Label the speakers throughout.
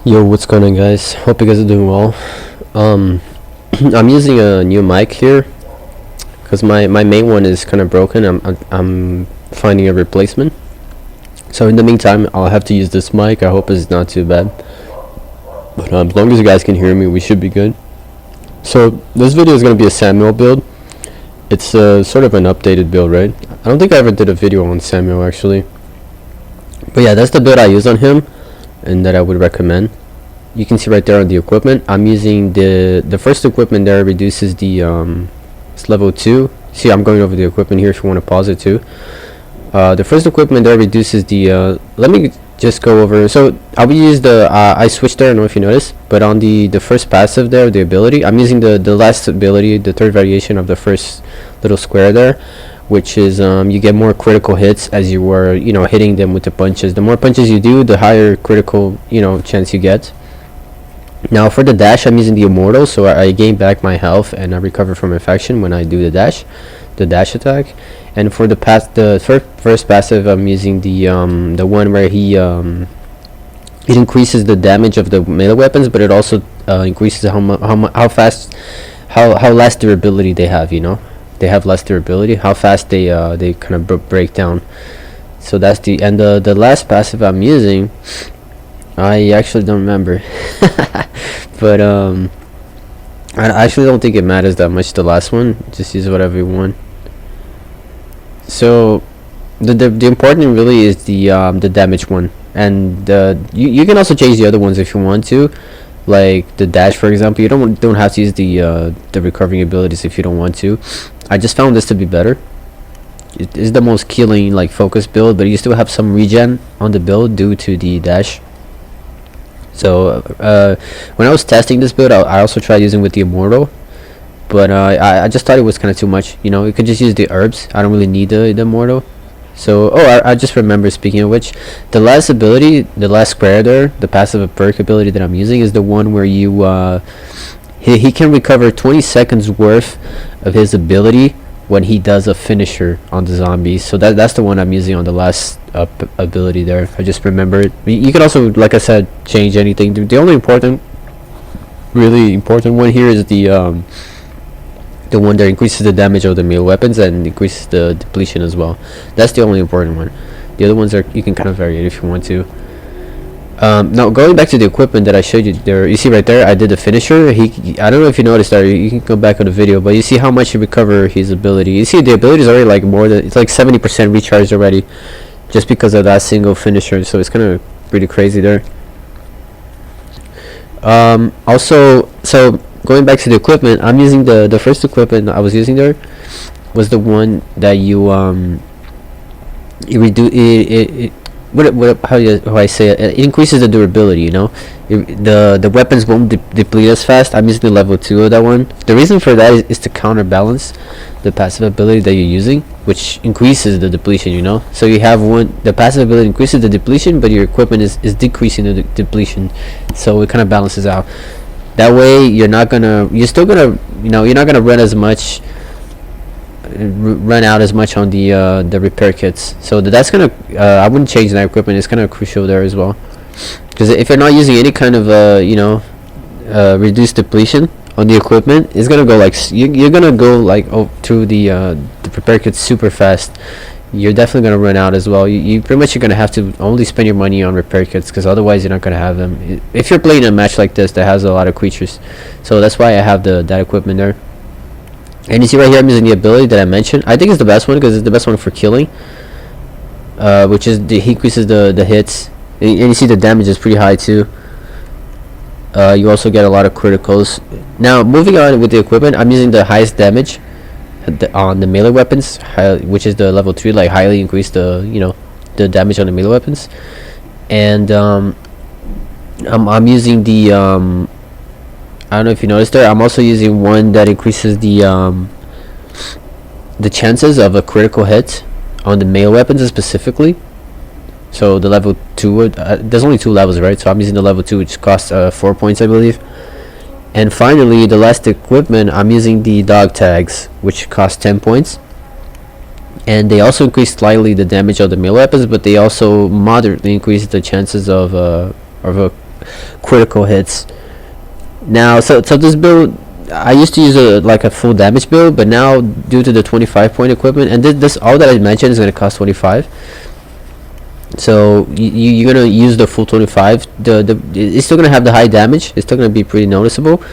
Speaker 1: Yo, what's going on, guys? Hope you guys are doing well. I'm using a new mic here because my main one is kind of broken. I'm finding a replacement. So in the meantime, I'll have to use this mic. I hope it's not too bad. But as long as you guys can hear me, we should be good. So this video is gonna be a Samuel build. It's sort of an updated build, right? I don't think I ever did a video on Samuel actually. But yeah, that's the build I use on him, and that I would recommend. You can see right there on the equipment, I'm using the first equipment there reduces the it's level 2. See, I'm going over the equipment here if you want to pause it too. The first equipment there reduces the let me just go over. So I will use the I switched there, I don't know if you noticed, but on the first passive there, the ability, I'm using the last ability, the third variation of the first little square there, which is you get more critical hits as you were hitting them with the punches. The more punches you do, the higher critical chance you get. Now for the dash, I'm using the immortal, so I gain back my health and I recover from infection when I do the dash attack. And for the first passive, I'm using the one where it increases the damage of the melee weapons, but it also increases how less durability they have. They have less durability, how fast they kind of break down. So that's the last passive I'm using. I actually don't remember. But I actually don't think it matters that much, the last one. Just use whatever you want. So the important really is the damage one, and you can also change the other ones if you want to, like the dash, for example. You don't have to use the recovering abilities if you don't want to. I just found this to be better. It is the most killing focus build, but you still have some regen on the build due to the dash. So when I was testing this build, I also tried using with the immortal, but I just thought it was kind of too much. You could just use the herbs. I don't really need the immortal. So I just remember, speaking of which, the last ability, the last square there, the passive perk ability that I'm using is the one where you he can recover 20 seconds worth of his ability when he does a finisher on the zombies. So that's the one I'm using on the last ability there. I just remember it. You can also, like I said, change anything. The only really important one here is the one that increases the damage of the melee weapons and increases the depletion as well. That's the only important one. The other ones you can kind of vary it if you want to. Now going back to the equipment that I showed you there, you see right there, I did the finisher. I don't know if you noticed that. You can go back on the video, but you see how much he recover his ability. You see the ability is already more than, it's like 70% recharged already, just because of that single finisher. So it's kind of pretty crazy there. Also, so going back to the equipment, I'm using the first equipment I was using there was the one that how I say it increases the durability. The weapons won't deplete as fast. I'm using the level 2 of that one. The reason for that is to counterbalance the passive ability that you're using, which increases the depletion. So you have the passive ability increases the depletion, but your equipment is decreasing the depletion, so it kind of balances out. That way you're not gonna run out as much on the repair kits. So that's gonna I wouldn't change that equipment. It's kind of crucial there as well, because if you're not using any kind of reduced depletion on the equipment, it's gonna go you're gonna go through the repair kits super fast. You're definitely gonna run out as well. You pretty much are gonna have to only spend your money on repair kits, because otherwise you're not gonna have them if you're playing a match like this that has a lot of creatures. So that's why I have that equipment there. And you see right here, I'm using the ability that I mentioned. I think it's the best one because it's the best one for killing, which is he increases the hits, and you see the damage is pretty high too. You also get a lot of criticals. Now moving on with the equipment, I'm using the highest damage on the melee weapons, which is the level 3, highly increase the the damage on the melee weapons. And I'm using the I don't know if you noticed there, I'm also using one that increases the chances of a critical hit on the melee weapons specifically. So the level 2, there's only 2 levels, right? So I'm using the level 2, which costs 4 points, I believe. And finally, the last equipment, I'm using the dog tags, which cost 10 points. and they also increase slightly the damage of the melee weapons, but they also moderately increase the chances of a critical hits. Now, so this build, I used to use a full damage build, but now due to the 25 point equipment, and this all that I mentioned is going to cost 25. So you're gonna use the full 25. It's still gonna have the high damage. It's still gonna be pretty noticeable,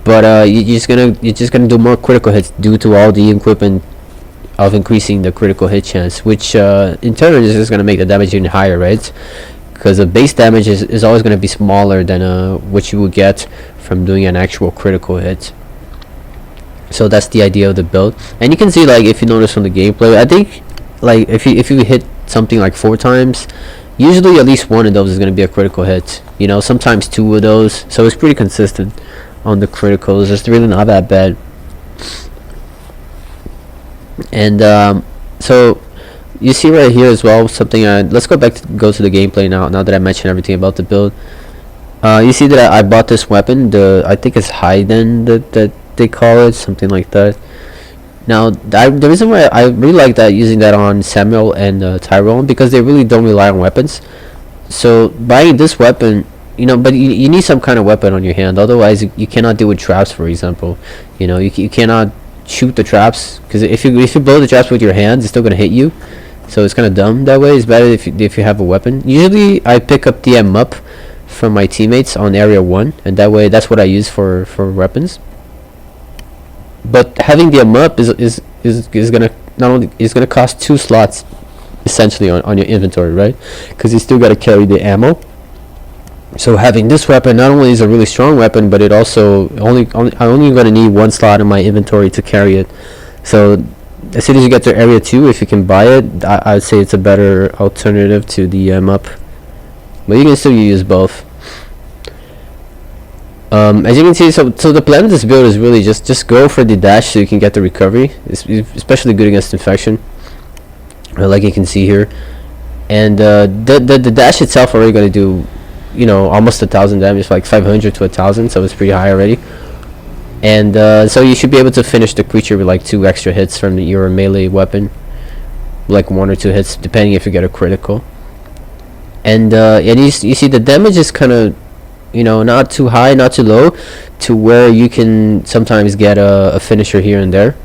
Speaker 1: but you're just gonna do more critical hits due to all the equipment of increasing the critical hit chance, which in turn is just gonna make the damage even higher, right? Because the base damage is always gonna be smaller than what you would get from doing an actual critical hit. So that's the idea of the build. And you can see, like, if you notice from the gameplay, I think, like, if you hit something like 4 times, usually at least one of those is going to be a critical hit, you know, sometimes 2 of those, so it's pretty consistent on the criticals. It's really not that bad. And so you see right here as well something. Let's go to the gameplay now that I mentioned everything about the build. You see that I bought this weapon, I think it's Hayden that they call it, something like that. Now, the reason why I really like that, using that on Samuel and Tyrone, because they really don't rely on weapons. So buying this weapon, you know, but you need some kind of weapon on your hand, otherwise you cannot deal with traps, for example. You know, you cannot shoot the traps, because if you blow the traps with your hands, it's still gonna hit you. So it's kind of dumb that way. It's better if you have a weapon. Usually I pick up the up from my teammates on area 1, and that way that's what I use for weapons. But having the up is gonna gonna cost 2 slots essentially on your inventory, right? Because you still gotta carry the ammo. So having this weapon not only is a really strong weapon, but it also I'm only gonna need 1 slot in my inventory to carry it. So as soon as you get to area 2, if you can buy it, I'd say it's a better alternative to the up. But you can still use both. As you can see, so the plan of this build is really just go for the dash so you can get the recovery. It's especially good against infection, like you can see here. And the dash itself already going to do, you know, almost 1,000 damage, like 500 to 1,000, so it's pretty high already. And so you should be able to finish the creature with like 2 extra hits from your melee weapon, like 1 or 2 hits depending if you get a critical. And you see the damage is kind of, you know, not too high, not too low, to where you can sometimes get a finisher here and there,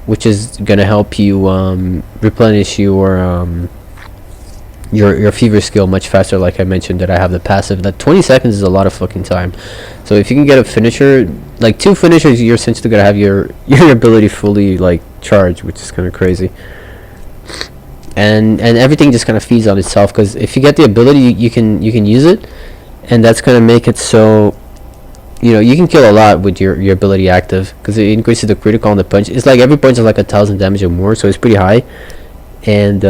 Speaker 1: which is gonna help you replenish your fever skill much faster. Like I mentioned, that I have the passive. That 20 seconds is a lot of fucking time. So if you can get a finisher, like 2 finishers, you're essentially gonna have your ability fully like charged, which is kind of crazy. And everything just kind of feeds on itself, because if you get the ability, you can use it. And that's going to make it so, you know, you can kill a lot with your ability active, because it increases the critical on the punch. It's like every punch is like 1,000 damage or more, so it's pretty high. And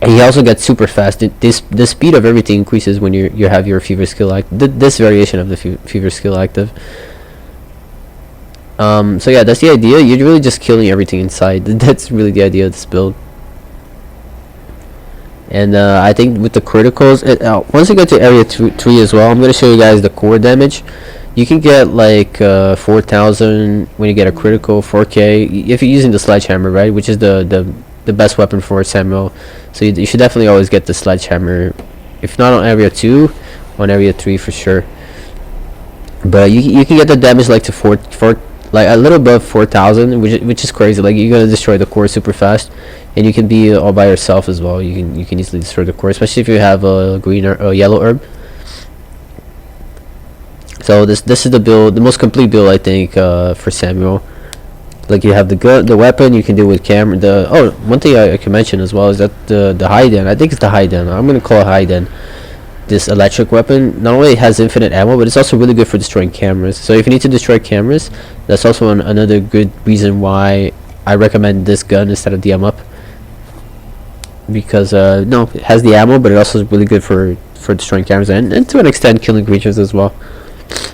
Speaker 1: he also gets super fast. The speed of everything increases when you have your fever skill this variation of the fever skill active. So yeah, that's the idea. You're really just killing everything inside. That's really the idea of this build. And I think with the criticals, once you get to area 3 as well, I'm going to show you guys the core damage. You can get like 4,000 when you get a critical, 4k if you're using the sledgehammer, right, which is the best weapon for Samuel. So you should definitely always get the sledgehammer, if not on area 2, on area 3 for sure. But you can get the damage like to 4 like a little above 4,000, which is crazy. Like, you're gonna destroy the core super fast, and you can be all by yourself as well. You can easily destroy the core, especially if you have a green or a yellow herb. So this is the build, the most complete build I think for Samuel. Like, you have the weapon, you can do with camera. One thing I can mention as well is that the Hayden, I think it's the Hayden. I'm gonna call it Hayden. This electric weapon not only has infinite ammo, but it's also really good for destroying cameras. So if you need to destroy cameras, that's also another good reason why I recommend this gun instead of the up, because no, it has the ammo, but it also is really good for destroying cameras, and to an extent killing creatures as well.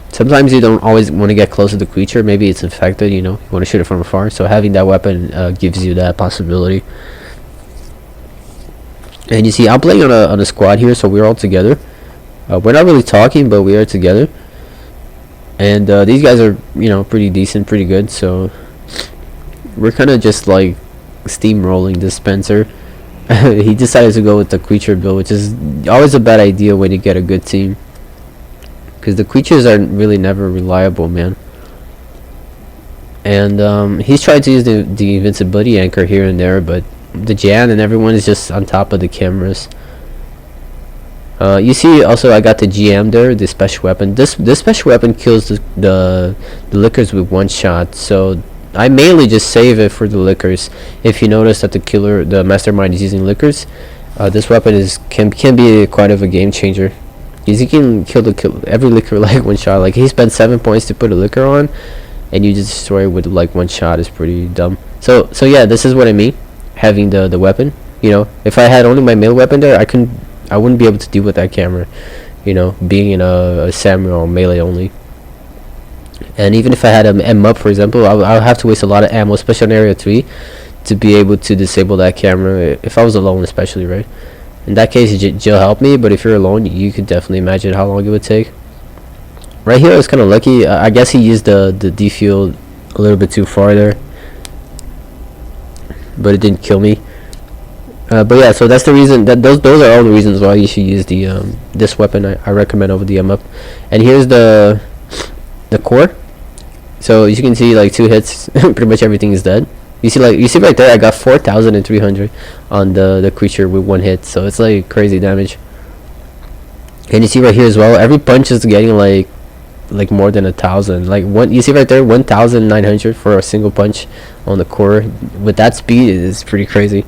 Speaker 1: Sometimes you don't always want to get close to the creature. Maybe it's infected, you know, you want to shoot it from afar, so having that weapon gives you that possibility. And you see, I'm playing on a squad here, so we're all together. We're not really talking, but we are together. And these guys are, you know, pretty decent, pretty good. So we're kind of just like steamrolling this Spencer. He decided to go with the creature build, which is always a bad idea when you get a good team. because the creatures are really never reliable, man. And he's tried to use the invincibility anchor here and there, but the Jan and everyone is just on top of the cameras. You see also I got the GM there, the special weapon. This special weapon kills the lickers with one shot, so I mainly just save it for the lickers. If you notice that the mastermind is using lickers, this weapon can be quite of a game changer. Because you can kill every licker like one shot. Like he spent 7 points to put a licker on, and you just destroy it with like one shot is pretty dumb. So yeah, this is what I mean, having the weapon. You know, if I had only my melee weapon there, I wouldn't be able to deal with that camera. You know, being in a samurai or melee only. And even if I had an M up, for example, I would have to waste a lot of ammo, especially on area 3, to be able to disable that camera. If I was alone, especially, right? In that case, Jill helped me, but if you're alone, you could definitely imagine how long it would take. Right here, I was kind of lucky. I guess he used the defuel a little bit too far there, but it didn't kill me. But yeah, so that's the reason. Those are all the reasons why you should use the this weapon. I recommend over the M-up. And here's the core. So as you can see, like 2 hits, pretty much everything is dead. You see right there, I got 4,300 on the creature with 1 hit. So it's like crazy damage. And you see right here as well, every punch is getting like more than 1,000. Like you see right there, 1,900 for a single punch on the core. With that speed, it is pretty crazy.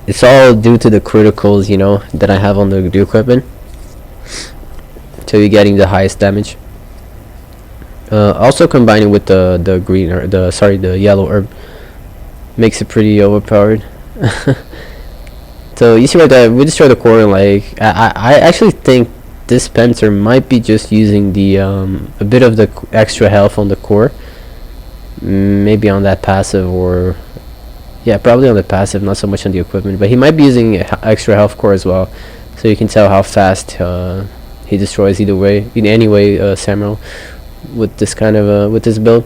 Speaker 1: It's all due to the criticals, you know, that I have on the equipment. So you're getting the highest damage. Also combining with the green or the yellow herb makes it pretty overpowered. So you see right there, we destroy the core, and like I actually think this Spencer might be just using the a bit of the extra health on the core, maybe on that passive, or yeah, probably on the passive, not so much on the equipment, but he might be using extra health core as well, so you can tell how fast he destroys either way, in any way, Samuel, with this kind of with this build.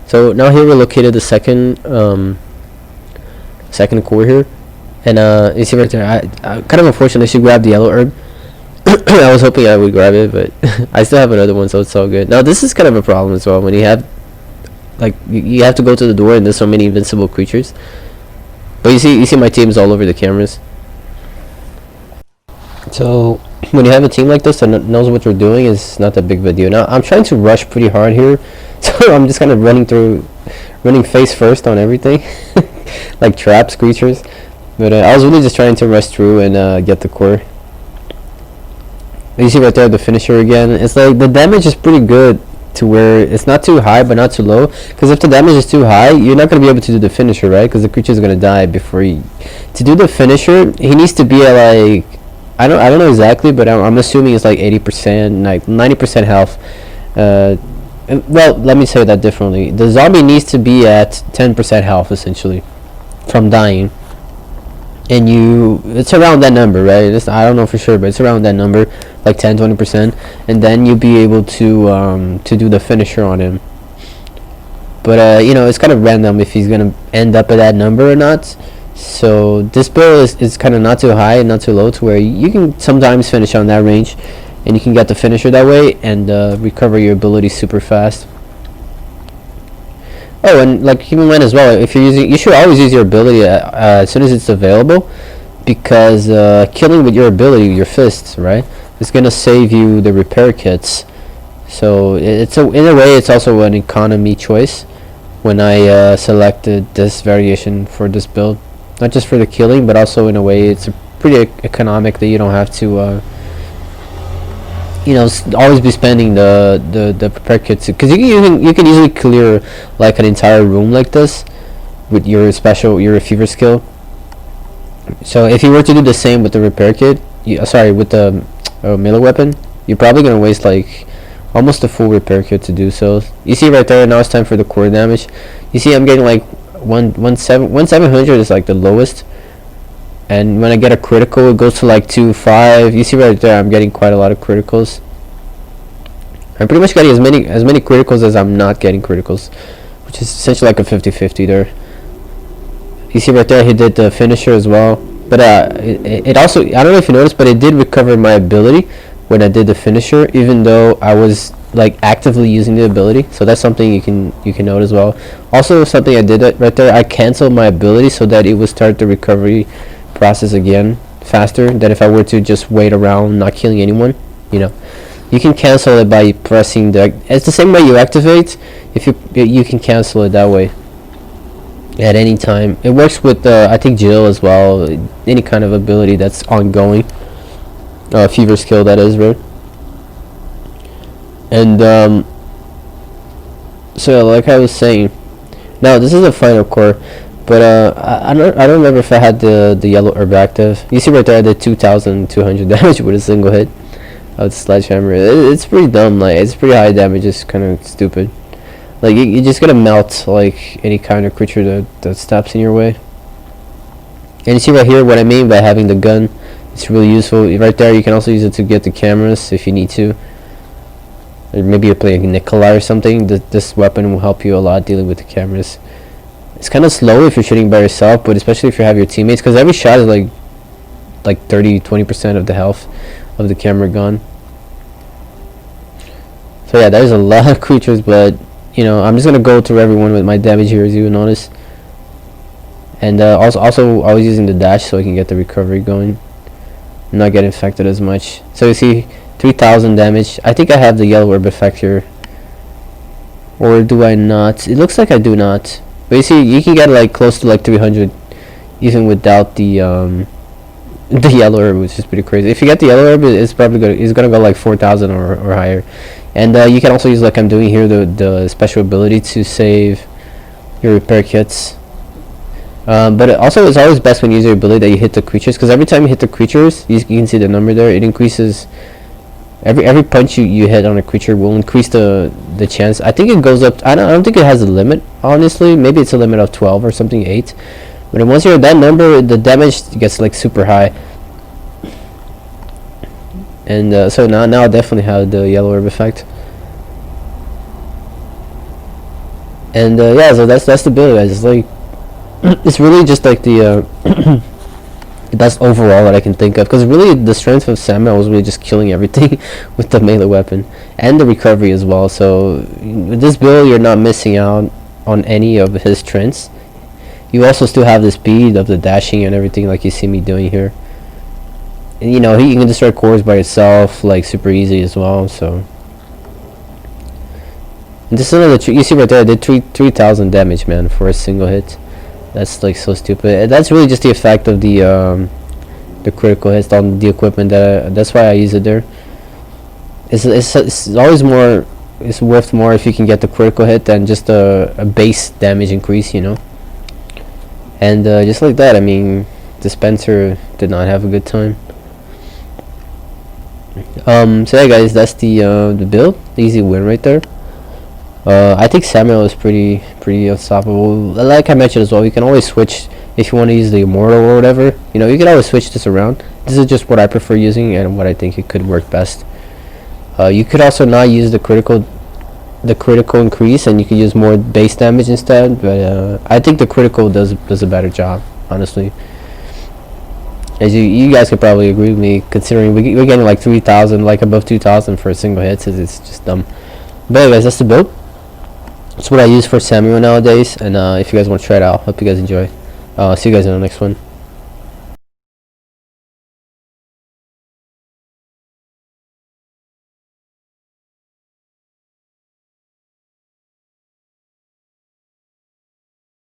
Speaker 1: So now here we're located the second core here, and you see right there, I kind of unfortunately should grab the yellow herb. I was hoping I would grab it, but I still have another one, so it's all good. Now this is kind of a problem as well when you have like you have to go to the door and there's so many invincible creatures. But you see my team's all over the cameras. So when you have a team like this that knows what you're doing, is not that big of a deal. Now I'm trying to rush pretty hard here, so I'm just kind of running face first on everything, like traps, creatures. But I was really just trying to rush through and get the core. You see right there the finisher again. It's like the damage is pretty good to where it's not too high but not too low. Because if the damage is too high, you're not going to be able to do the finisher, right? Because the creature is going to die before you. To do the finisher, he needs to be at like I don't know exactly, but I'm assuming it's like 80%, like 90% health. Well, let me say that differently. The zombie needs to be at 10% health essentially from dying. And it's around that number, right? I don't know for sure, but it's around that number, like 10-20%, and then you'll be able to do the finisher on him. But you know, it's kind of random if he's gonna end up at that number or not. So this build is kind of not too high and not too low, to where you can sometimes finish on that range, and you can get the finisher that way and recover your ability super fast. Oh, and like keep in mind as well, if you're using, you should always use your ability as soon as it's available, because killing with your ability, your fists, right, is gonna save you the repair kits. So in a way, it's also an economy choice when I selected this variation for this build, not just for the killing, but also in a way it's pretty economic that you don't have to you know, always be spending the prepare kits, because you can easily clear like an entire room like this with your fever skill. So if you were to do the same with the repair kit, with the melee weapon, you're probably gonna waste like almost a full repair kit to do so. You see right there, now it's time for the core damage. You see I'm getting like 1700 is like the lowest. And when I get a critical, it goes to like 2.5. You see right there, I'm getting quite a lot of criticals. I'm pretty much getting as many criticals as I'm not getting criticals, which is essentially like a 50-50 there. You see right there, he did the finisher as well. But it also, I don't know if you noticed, but it did recover my ability when I did the finisher, even though I was like actively using the ability. So that's something you can note as well. Also, something I did right there, I canceled my ability so that it would start the recovery process again faster than if I were to just wait around not killing anyone. You know, you can cancel it by pressing the. It's the same way you activate. If you can cancel it that way at any time. It works with I think Jill as well. Any kind of ability that's ongoing. Fever skill, that is, right? And so like I was saying, now this is the final core, but I don't remember if I had the yellow herb active. You see right there, I did 2,200 damage with a single hit of the sledgehammer. It's pretty dumb. Like, it's pretty high damage. It's kind of stupid. Like, you're just gonna melt like any kind of creature that steps in your way. And you see right here what I mean by having the gun. It's really useful. Right there, you can also use it to get the cameras if you need to. Or maybe you're playing Nikolai or something. This weapon will help you a lot dealing with the cameras. It's kind of slow if you're shooting by yourself, but especially if you have your teammates, because every shot is like 30-20% of the health of the camera gone. So yeah, there's a lot of creatures, but you know, I'm just gonna go through everyone with my damage here, as you notice. And also I was using the dash so I can get the recovery going, not get infected as much. So you see 3,000 damage. I think I have the yellow herb effect here, or do I not? It looks like I do not. But you see, you can get like close to like 300 even without the yellow herb, which is pretty crazy. If you get the yellow herb, it's probably gonna go like 4,000 or higher. And you can also use, like I'm doing here, the special ability to save your repair kits. But also, it's always best when you use your ability that you hit the creatures, because every time you hit the creatures, you can see the number there. It increases. Every punch you hit on a creature will increase the chance. I think it goes up. I don't think it has a limit. Honestly, maybe it's a limit of 12 or something, 8. But once you're at that number, the damage gets like super high. And so now I definitely have the yellow herb effect. And yeah, so that's the build, guys. It's like it's really just like the the best overall that I can think of, because really the strength of Samuel was really just killing everything with the melee weapon and the recovery as well. So with this build, you're not missing out on any of his strengths. You also still have the speed of the dashing and everything, like you see me doing here. And you know, you can destroy cores by yourself like super easy as well. So and this is another trick. You see right there, I did 3,000 damage, man, for a single hit. That's like so stupid. And that's really just the effect of the critical hits on the equipment. That's why I use it there. It's always more. It's worth more if you can get the critical hit than just a base damage increase, you know. And just like that, I mean, Dispenser did not have a good time. So yeah, guys, that's the build. Easy win right there. I think Samuel is pretty unstoppable. Like I mentioned as well, you can always switch if you want to use the immortal or whatever. You know, you can always switch this around. This is just what I prefer using and what I think it could work best. You could also not use the critical increase, and you could use more base damage instead. But I think the critical does a better job, honestly. As you guys could probably agree with me, considering we're getting like 3,000, like above 2,000 for a single hit. So it's just dumb. But anyways, that's the build. That's what I use for Samuel nowadays, and if you guys want to try it out, hope you guys enjoy. See you guys in the next one.